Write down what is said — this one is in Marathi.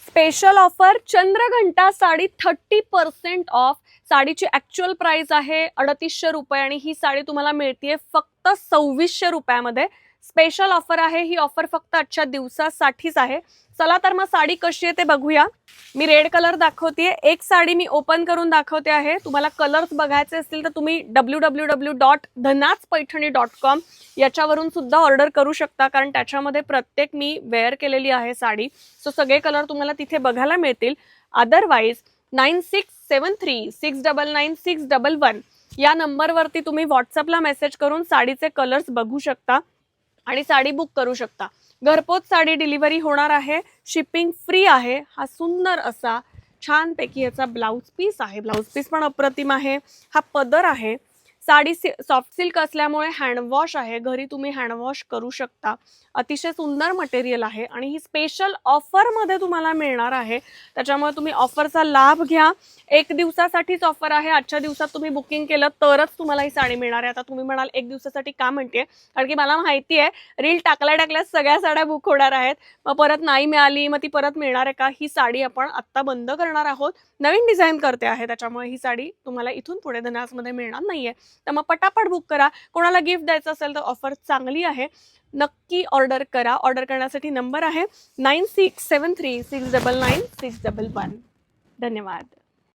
Special offer Chandraghanta sari 30% off. साडीची ऍक्च्युअल प्राइस आहे 3800 रुपये आणि ही साडी तुम्हाला मिळतीये फक्त 2600 रुपयामध्ये. स्पेशल ऑफर आहे ही. ऑफर फक्त आजच्या दिवसासाठीच आहे. चला तर मग साडी कशी आहे ते बघूया. मी रेड कलर दाखवतेय. एक साडी मी ओपन करून दाखवते आहे. तुम्हाला कलर्स बघायचे असतील तर तुम्ही www.dhanazpaithani.com याच्यावरून सुद्धा ऑर्डर करू शकता, कारण त्याच्यामध्ये प्रत्येक मी वेअर केलेली आहे साडी. सो सगळे कलर तुम्हाला तिथे बघायला मिळतील. अदरवाइज 9673699611 या नंबरवरती तुम्ही व्हॉट्सअपला मेसेज करून साडीचे कलर्स बघू शकता आणि साडी बुक करू शकता. घरपोच साडी डिलिव्हरी होणार आहे. शिपिंग फ्री आहे. हा सुंदर असा छानपैकी याचा ब्लाउज पीस आहे. ब्लाउज पीस पण अप्रतिम आहे. हा पदर आहे. साडी सॉफ्ट सिल्क असल्यामुळे हँडवॉश आहे. घरी तुम्ही हँडवॉश करू शकता. अतिशय सुंदर मटेरियल आहे आणि ही स्पेशल ऑफर मध्ये तुम्हाला मिळणार आहे. त्याच्यामुळे तुम्ही ऑफरचा लाभ घ्या. एक दिवसासाठीच ऑफर आहे. आजच्या दिवसात तुम्ही बुकिंग केलं तरच तुम्हाला ही साडी मिळणार आहे. आता तुम्ही म्हणाल एक दिवसासाठी का म्हणते, कारण की मला माहिती आहे रील टाकल्या सगळ्या साड्या बुक होणार आहेत. मग परत नाही मिळाली मग ती परत मिळणार आहे का. ही साडी आपण आत्ता बंद करणार आहोत. नवीन डिझाईन करते आहे, त्याच्यामुळे ही साडी तुम्हाला इथून पुढे धनाजमध्ये मिळणार नाहीये. तर मग पटापट बुक करा. कोणाला गिफ्ट द्यायचं असेल तर ऑफर चांगली आहे. नक्की ऑर्डर करा. ऑर्डर करण्यासाठी नंबर आहे 9673699611. धन्यवाद.